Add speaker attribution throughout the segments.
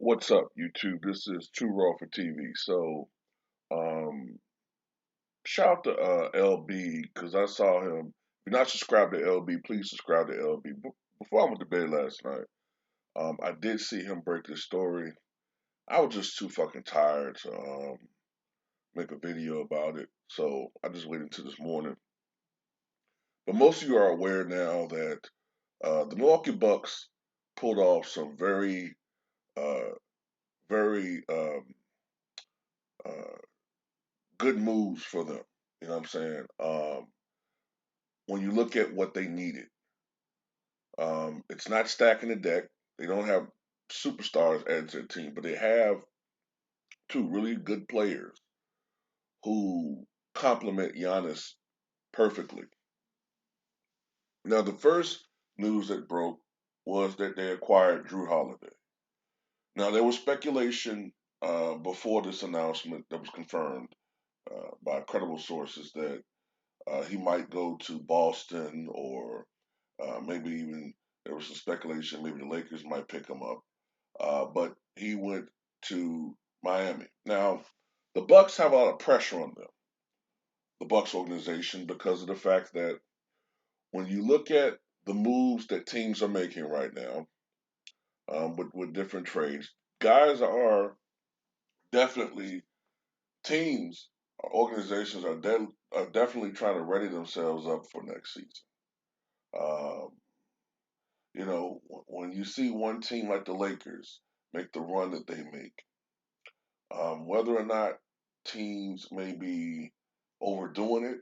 Speaker 1: What's up, YouTube? This is Too Raw for TV. Um, Shout out to LB because I saw him. If you're not subscribed to LB, please subscribe to LB. Before I went to bed last night, I did see him break this story. I was just too fucking tired to make a video about it, so I just waited until this morning. But most of you are aware now that the Milwaukee Bucks pulled off some uh, very uh, good moves for them. You know what I'm saying? When you look at what they needed, it's not stacking the deck. They don't have superstars added to the team, but they have two really good players who complement Giannis perfectly. Now, the first news that broke was that they acquired Jrue Holiday. Now, there was speculation before this announcement that was confirmed by credible sources that he might go to Boston or maybe even there was some speculation maybe the Lakers might pick him up. But he went to Miami. Now, the Bucks have a lot of pressure on them, the Bucks organization, because of the fact that when you look at the moves that teams are making right now with different trades, guys are definitely teams or organizations are definitely trying to ready themselves up for next season. Um, when you see one team like the Lakers make the run that they make, whether or not teams may be overdoing it,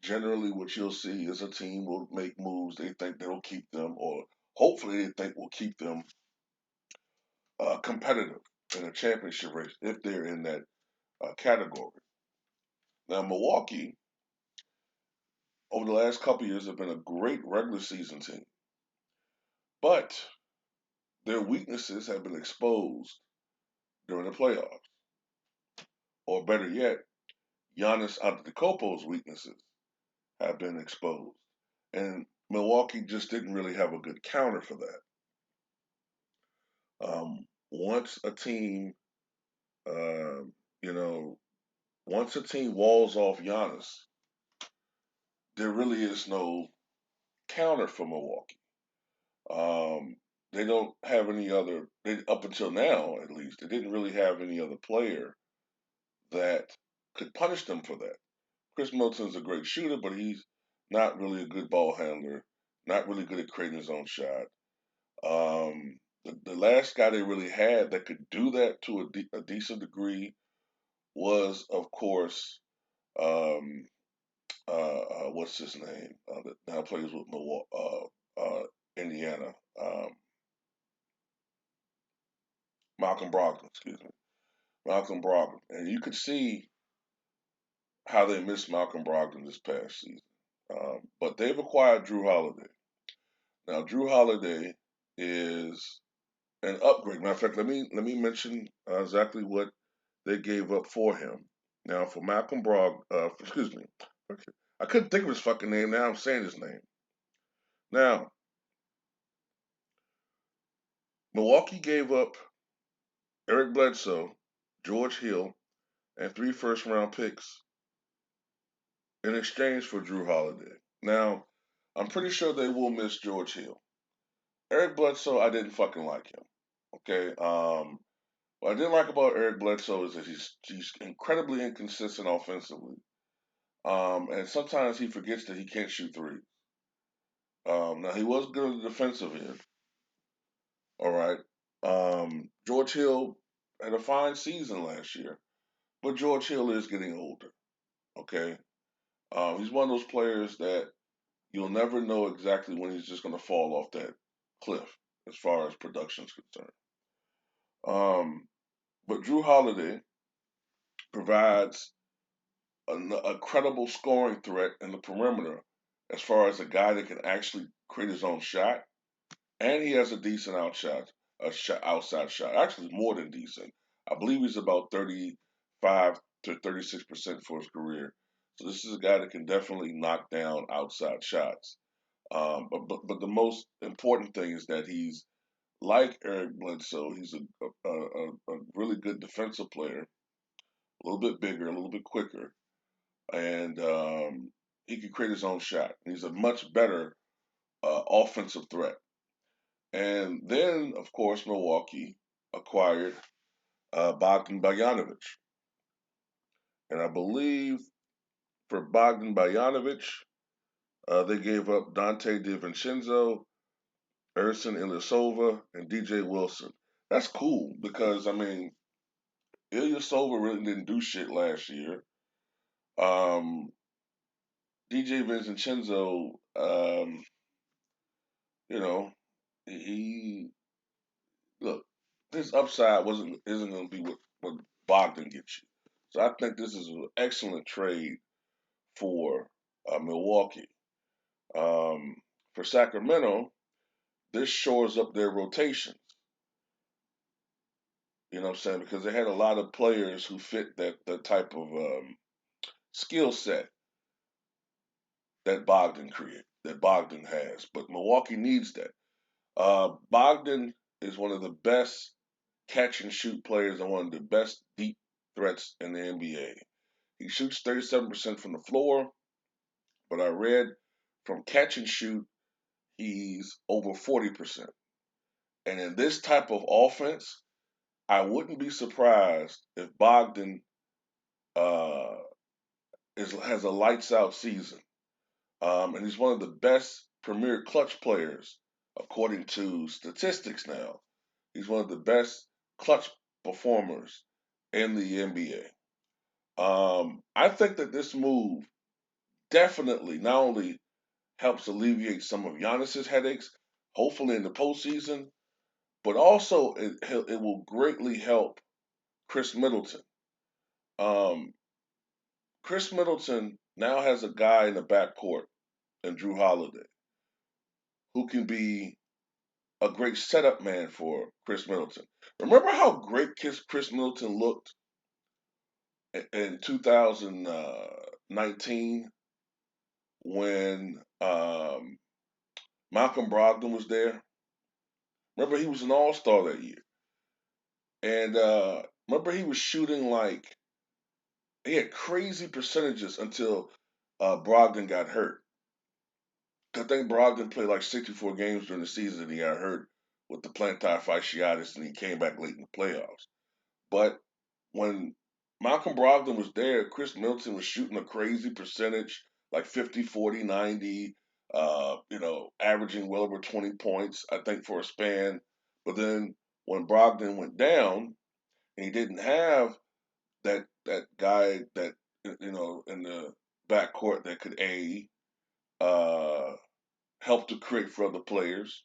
Speaker 1: generally what you'll see is a team will make moves they think that'll keep them, or hopefully they think will keep them competitive in a championship race if they're in that category. Now, Milwaukee, over the last couple of years, have been a great regular season team, but their weaknesses have been exposed during the playoffs. Or better yet, Giannis Antetokounmpo's weaknesses have been exposed. And Milwaukee just didn't really have a good counter for that. Once a team, uh, you know, once a team walls off Giannis, there really is no counter for Milwaukee. They don't have any other, up until now at least, they didn't really have any other player that could punish them for that. Chris Middleton's a great shooter, but he's not really a good ball handler, not really good at creating his own shot. The last guy they really had that could do that to a decent degree was, of course, um, what's his name? That now plays with Milwaukee, Indiana. Malcolm Brogdon, excuse me. Malcolm Brogdon. And you could see how they missed Malcolm Brogdon this past season. But they've acquired Jrue Holiday. Now, Jrue Holiday is an upgrade. Matter of fact, let me mention exactly what they gave up for him. Now, for Malcolm excuse me, I couldn't think of his fucking name. Now I'm saying his name. Now, Milwaukee gave up Eric Bledsoe, George Hill, and 3 first-round picks in exchange for Jrue Holiday. Now, I'm pretty sure they will miss George Hill. Eric Bledsoe, I didn't fucking like him. Okay. What I didn't like about Eric Bledsoe is that he's incredibly inconsistent offensively. And sometimes he forgets that he can't shoot threes. Now he was good on the defensive end. All right. George Hill had a fine season last year, but George Hill is getting older. Okay. He's one of those players that you'll never know exactly when he's just going to fall off that cliff as far as production is concerned. Um, but Jrue Holiday provides a credible scoring threat in the perimeter as far as a guy that can actually create his own shot, and he has a decent outside shot. Actually, more than decent. I believe he's about 35 to 36% for his career. So this is a guy that can definitely knock down outside shots. But the most important thing is that he's like Eric Bledsoe. He's a really good defensive player, a little bit bigger, a little bit quicker, and he can create his own shot. He's a much better offensive threat. And then, of course, Milwaukee acquired Bogdan Bogdanovic. And I believe for Bogdan Bogdanovic, they gave up Dante DiVincenzo, Ersan Ilyasova, and DJ Wilson. That's cool because, I mean, Ilyasova really didn't do shit last year. Um, DJ Vincenzo, you know, he look, his upside isn't going to be what Bogdan gets you. So I think this is an excellent trade for Milwaukee. Um, for Sacramento, this shores up their rotation. You know what I'm saying? Because they had a lot of players who fit that type of skill set that Bogdan has. But Milwaukee needs that. Bogdan is one of the best catch and shoot players and one of the best deep threats in the NBA. He shoots 37% from the floor, but I read from catch and shoot, he's over 40%. And in this type of offense, I wouldn't be surprised if Bogdan uh, has a lights out season. And he's one of the best premier clutch players according to statistics now. He's one of the best clutch performers in the NBA. I think that this move definitely not only helps alleviate some of Giannis's headaches, hopefully in the postseason, but also it will greatly help Chris Middleton. Um, Chris Middleton now has a guy in the backcourt and Jrue Holiday who can be a great setup man for Chris Middleton. Remember how great Chris Middleton looked in 2019 when Malcolm Brogdon was there? Remember he was an All Star that year, and remember he was shooting like he had crazy percentages until Brogdon got hurt. I think Brogdon played like 64 games during the season and he got hurt with the plantar fasciitis and he came back late in the playoffs. But when Malcolm Brogdon was there, Chris Middleton was shooting a crazy percentage, like 50, 40, 90, averaging well over 20 points, I think, for a span. But then when Brogdon went down and he didn't have that guy that, in the backcourt that could uh, help to create for other players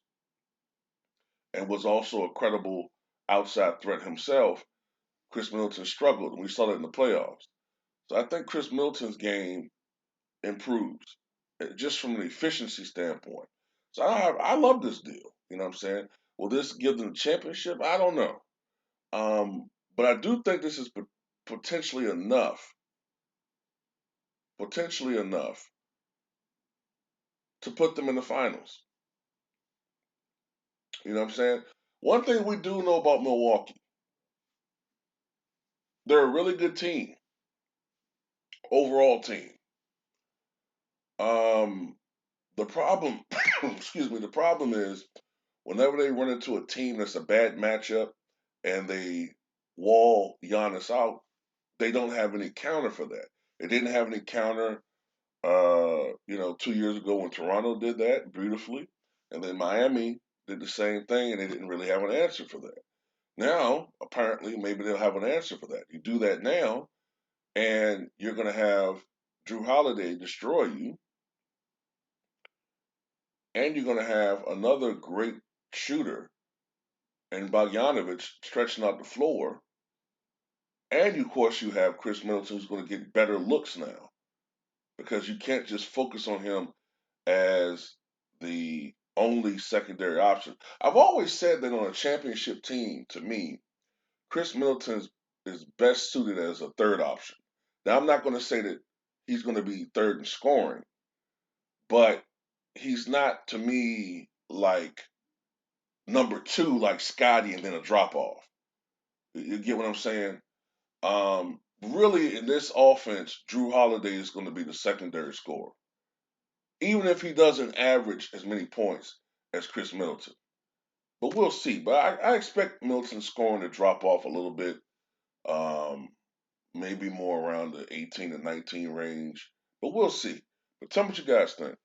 Speaker 1: and was also a credible outside threat himself, Chris Middleton struggled, and we saw that in the playoffs. So I think Chris Middleton's game improves just from an efficiency standpoint. So I love this deal. You know what I'm saying? Will this give them the championship? I don't know. But I do think this is potentially potentially enough to put them in the finals. You know what I'm saying? One thing we do know about Milwaukee, they're a really good team, overall team. Um, the problem, excuse me, the problem is whenever they run into a team that's a bad matchup and they wall Giannis out, they don't have any counter for that. They didn't have any counter, 2 years ago when Toronto did that beautifully, and then Miami did the same thing, and they didn't really have an answer for that. Now, apparently, maybe they'll have an answer for that. You do that now, and you're going to have Jrue Holiday destroy you, and you're going to have another great shooter and Bogdanovic stretching out the floor. And of course, you have Chris Middleton who's going to get better looks now because you can't just focus on him as the only secondary option. I've always said that on a championship team, to me, Chris Middleton is best suited as a third option. Now, I'm not going to say that he's going to be third in scoring, but he's not, to me, like number two like Scotty and then a drop off. You get what I'm saying? Really, in this offense, Jrue Holiday is going to be the secondary scorer, even if he doesn't average as many points as Chris Middleton. But we'll see. But I expect Middleton's scoring to drop off a little bit, um, maybe more around the 18 to 19 range. But we'll see. But tell me what you guys think.